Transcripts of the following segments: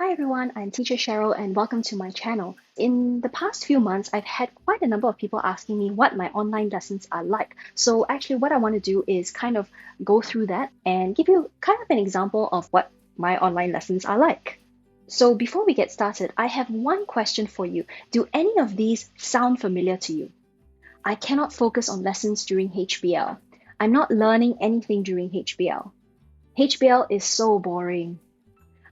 Hi everyone, I'm Teacher Cheryl and welcome to my channel. In the past few months, I've had quite a number of people asking me what my online lessons are like. So actually what I want to do is kind of go through that and give you kind of an example of what my online lessons are like. So before we get started, I have one question for you. Do any of these sound familiar to you? I cannot focus on lessons during HBL. I'm not learning anything during HBL. HBL is so boring.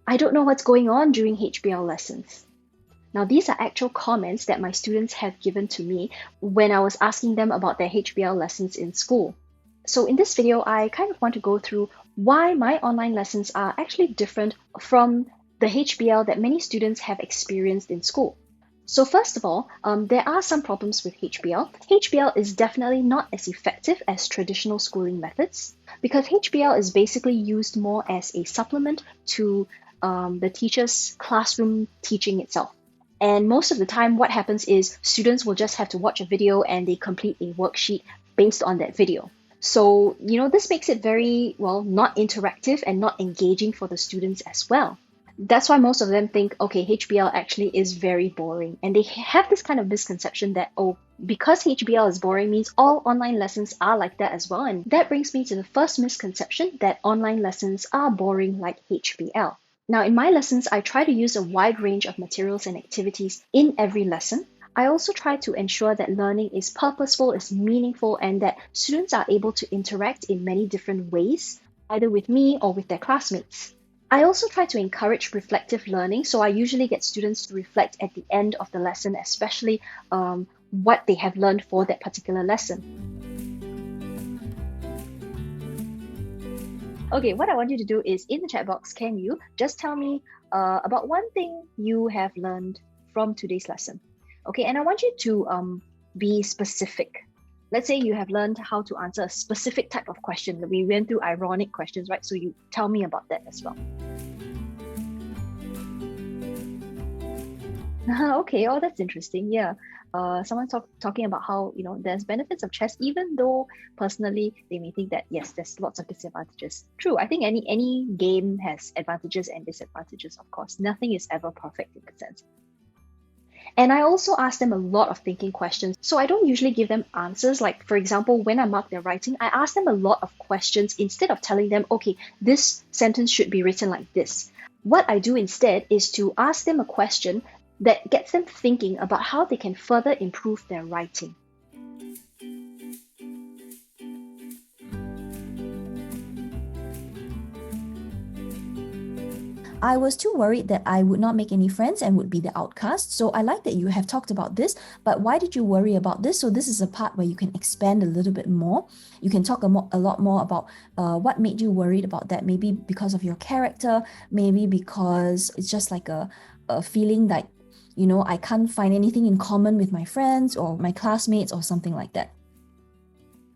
I don't know what's going on during HBL lessons. Now, these are actual comments that my students have given to me when I was asking them about their HBL lessons in school. So in this video, I kind of want to go through why my online lessons are actually different from the HBL that many students have experienced in school. So first of all, there are some problems with HBL. HBL is definitely not as effective as traditional schooling methods because HBL is basically used more as a supplement to the teacher's classroom teaching itself. And most of the time, what happens is students will just have to watch a video and they complete a worksheet based on that video. So, this makes it very, not interactive and not engaging for the students as well. That's why most of them think, okay, HBL actually is very boring. And they have this kind of misconception that, because HBL is boring means all online lessons are like that as well. And that brings me to the first misconception that online lessons are boring like HBL. Now, in my lessons, I try to use a wide range of materials and activities in every lesson. I also try to ensure that learning is purposeful, is meaningful, and that students are able to interact in many different ways, either with me or with their classmates. I also try to encourage reflective learning, so I usually get students to reflect at the end of the lesson, especially what they have learned for that particular lesson. Okay, what I want you to do is in the chat box, can you just tell me about one thing you have learned from today's lesson? Okay, and I want you to be specific. Let's say you have learned how to answer a specific type of question. We went through ironic questions, right? So you tell me about that as well. Okay, that's interesting. Yeah. Someone talking about how there's benefits of chess, even though personally they may think that yes, there's lots of disadvantages. True, I think any game has advantages and disadvantages, of course. Nothing is ever perfect in that sense. And I also ask them a lot of thinking questions. So I don't usually give them answers. Like, for example, when I mark their writing, I ask them a lot of questions instead of telling them, okay, this sentence should be written like this. What I do instead is to ask them a question that gets them thinking about how they can further improve their writing. I was too worried that I would not make any friends and would be the outcast. So I like that you have talked about this, but why did you worry about this? So this is a part where you can expand a little bit more. You can talk a lot more about what made you worried about that. Maybe because of your character, maybe because it's just like a feeling that, I can't find anything in common with my friends or my classmates or something like that.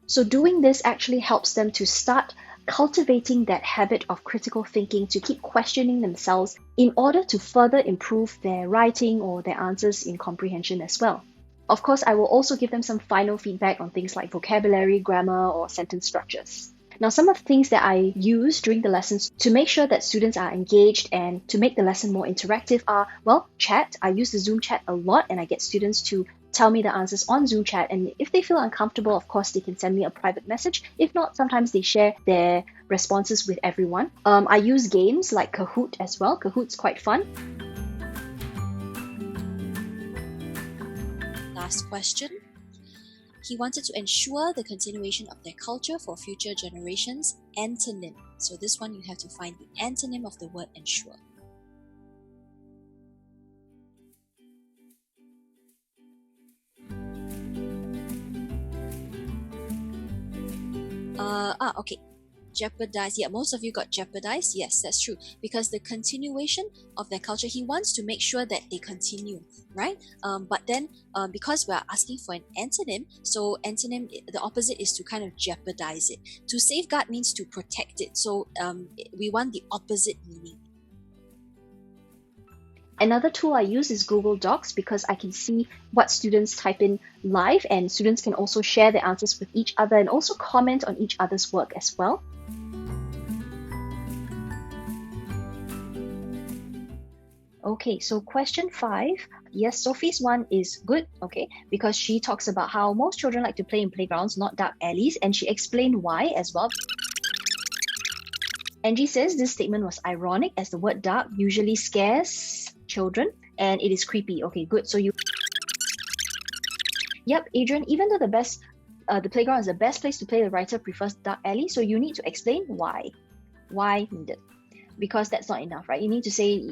So doing this actually helps them to start cultivating that habit of critical thinking, to keep questioning themselves in order to further improve their writing or their answers in comprehension as well. Of course, I will also give them some final feedback on things like vocabulary, grammar, or sentence structures. Now, some of the things that I use during the lessons to make sure that students are engaged and to make the lesson more interactive are, chat. I use the Zoom chat a lot and I get students to tell me the answers on Zoom chat. And if they feel uncomfortable, of course, they can send me a private message. If not, sometimes they share their responses with everyone. I use games like Kahoot as well. Kahoot's quite fun. Last question. He wanted to ensure the continuation of their culture for future generations. Antonym. So this one you have to find the antonym of the word ensure. Okay. Jeopardize. Yeah, most of you got jeopardize. Yes, that's true. Because the continuation of their culture, he wants to make sure that they continue, right? But then, because we're asking for an antonym, so antonym, the opposite is to kind of jeopardize it. To safeguard means to protect it. So we want the opposite meaning. Another tool I use is Google Docs because I can see what students type in live, and students can also share their answers with each other and also comment on each other's work as well. Okay, so question 5. Yes, Sophie's one is good, okay, because she talks about how most children like to play in playgrounds, not dark alleys, and she explained why as well. Angie says this statement was ironic as the word dark usually scares children and it is creepy. Okay, good. So you... Yep, Adrian, even though the playground is the best place to play, the writer prefers dark alley, so you need to explain why. Why needed? Because that's not enough, right? You need to say,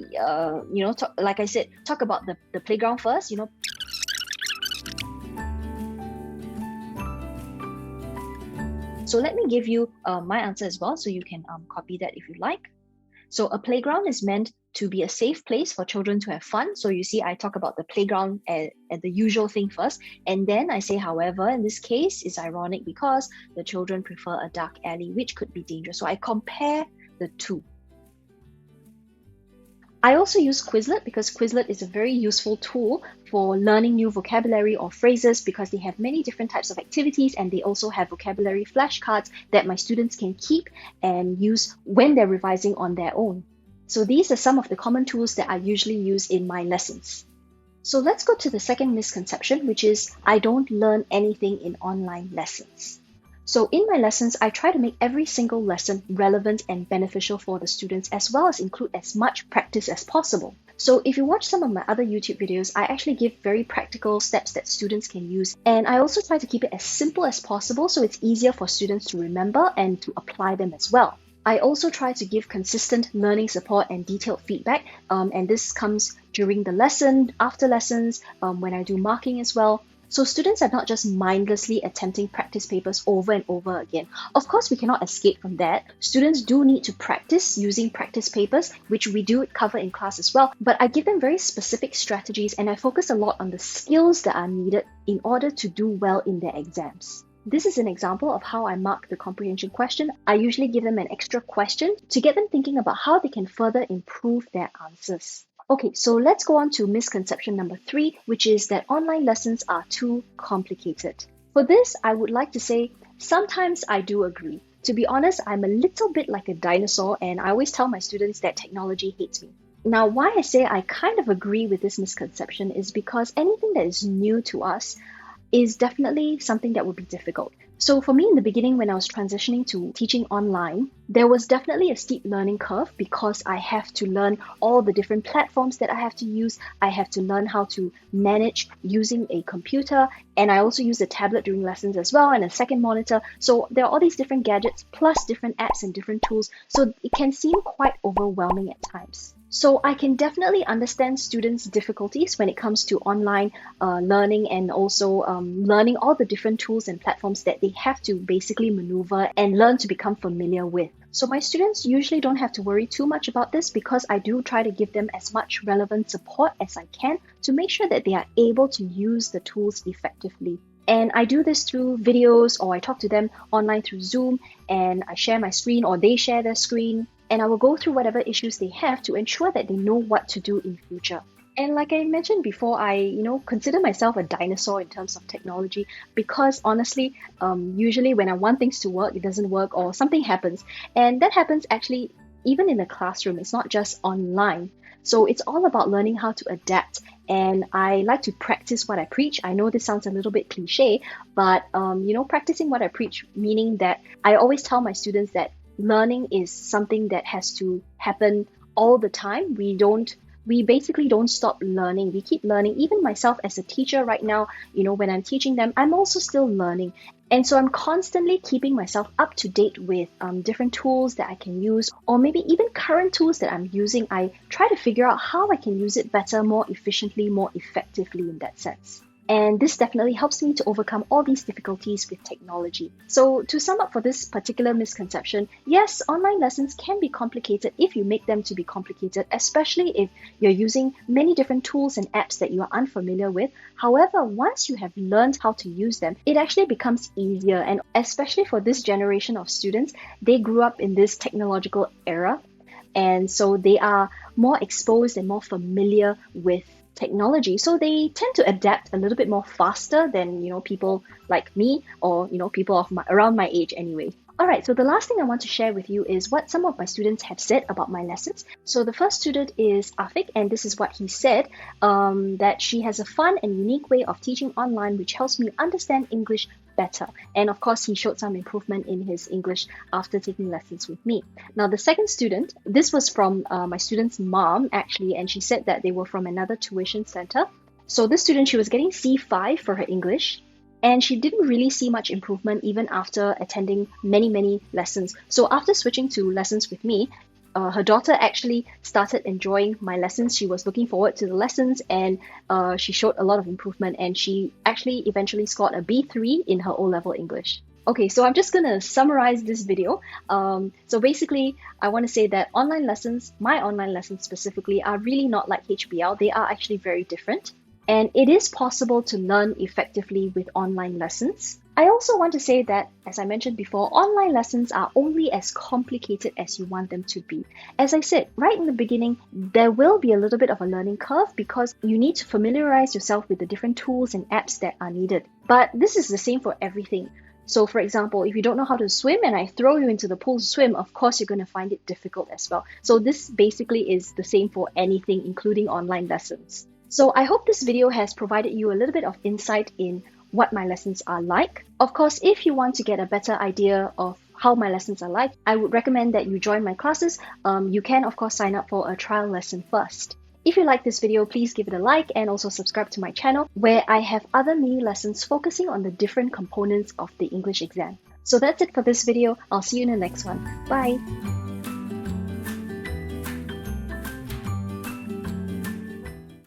like I said, talk about the playground first, So let me give you my answer as well, so you can copy that if you like. So a playground is meant to be a safe place for children to have fun. So you see, I talk about the playground at the usual thing first, and then I say, however, in this case, it's ironic because the children prefer a dark alley, which could be dangerous. So I compare the two. I also use Quizlet because Quizlet is a very useful tool for learning new vocabulary or phrases because they have many different types of activities and they also have vocabulary flashcards that my students can keep and use when they're revising on their own. So these are some of the common tools that I usually use in my lessons. So let's go to the second misconception, which is I don't learn anything in online lessons. So in my lessons, I try to make every single lesson relevant and beneficial for the students, as well as include as much practice as possible. So if you watch some of my other YouTube videos, I actually give very practical steps that students can use. And I also try to keep it as simple as possible so it's easier for students to remember and to apply them as well. I also try to give consistent learning support and detailed feedback, and this comes during the lesson, after lessons, when I do marking as well. So students are not just mindlessly attempting practice papers over and over again. Of course, we cannot escape from that. Students do need to practice using practice papers, which we do cover in class as well. But I give them very specific strategies and I focus a lot on the skills that are needed in order to do well in their exams. This is an example of how I mark the comprehension question. I usually give them an extra question to get them thinking about how they can further improve their answers. Okay, so let's go on to misconception number 3, which is that online lessons are too complicated. For this, I would like to say, sometimes I do agree. To be honest, I'm a little bit like a dinosaur and I always tell my students that technology hates me. Now, why I say I kind of agree with this misconception is because anything that is new to us is definitely something that would be difficult. So for me in the beginning, when I was transitioning to teaching online, there was definitely a steep learning curve because I have to learn all the different platforms that I have to use. I have to learn how to manage using a computer, and I also use a tablet during lessons as well and a second monitor. So there are all these different gadgets plus different apps and different tools. So it can seem quite overwhelming at times. So I can definitely understand students' difficulties when it comes to online learning and also learning all the different tools and platforms that they have to basically maneuver and learn to become familiar with. So my students usually don't have to worry too much about this because I do try to give them as much relevant support as I can to make sure that they are able to use the tools effectively. And I do this through videos or I talk to them online through Zoom and I share my screen or they share their screen. And I will go through whatever issues they have to ensure that they know what to do in future. And like I mentioned before, I consider myself a dinosaur in terms of technology because honestly, usually when I want things to work, it doesn't work or something happens. And that happens actually even in the classroom. It's not just online. So it's all about learning how to adapt. And I like to practice what I preach. I know this sounds a little bit cliche, but practicing what I preach, meaning that I always tell my students that learning is something that has to happen all the time. We basically don't stop learning. We keep learning. Even myself as a teacher right now, when I'm teaching them, I'm also still learning. And so I'm constantly keeping myself up to date with different tools that I can use, or maybe even current tools that I'm using. I try to figure out how I can use it better, more efficiently, more effectively in that sense. And this definitely helps me to overcome all these difficulties with technology. So to sum up for this particular misconception, yes, online lessons can be complicated if you make them to be complicated, especially if you're using many different tools and apps that you are unfamiliar with. However, once you have learned how to use them, it actually becomes easier. And especially for this generation of students, they grew up in this technological era. And so they are more exposed and more familiar with technology, so they tend to adapt a little bit more faster than people like me or people of around my age anyway. Alright, so the last thing I want to share with you is what some of my students have said about my lessons. So the first student is Afik, and this is what he said, that she has a fun and unique way of teaching online which helps me understand English better. And of course, he showed some improvement in his English after taking lessons with me. Now, the second student, this was from my student's mom actually, and she said that they were from another tuition center. So this student, she was getting C5 for her English, and she didn't really see much improvement even after attending many lessons. So after switching to lessons with me, her daughter actually started enjoying my lessons. She was looking forward to the lessons, and she showed a lot of improvement, and she actually eventually scored a B3 in her O-level English. Okay, so I'm just going to summarize this video. So basically, I want to say that online lessons, my online lessons specifically, are really not like HBL. They are actually very different. And it is possible to learn effectively with online lessons. I also want to say that, as I mentioned before, online lessons are only as complicated as you want them to be. As I said right in the beginning, there will be a little bit of a learning curve because you need to familiarize yourself with the different tools and apps that are needed. But this is the same for everything. So for example, if you don't know how to swim and I throw you into the pool to swim, of course you're going to find it difficult as well. So this basically is the same for anything, including online lessons. So I hope this video has provided you a little bit of insight in what my lessons are like. Of course, if you want to get a better idea of how my lessons are like, I would recommend that you join my classes. You can, of course, sign up for a trial lesson first. If you like this video, please give it a like and also subscribe to my channel where I have other mini lessons focusing on the different components of the English exam. So that's it for this video. I'll see you in the next one. Bye!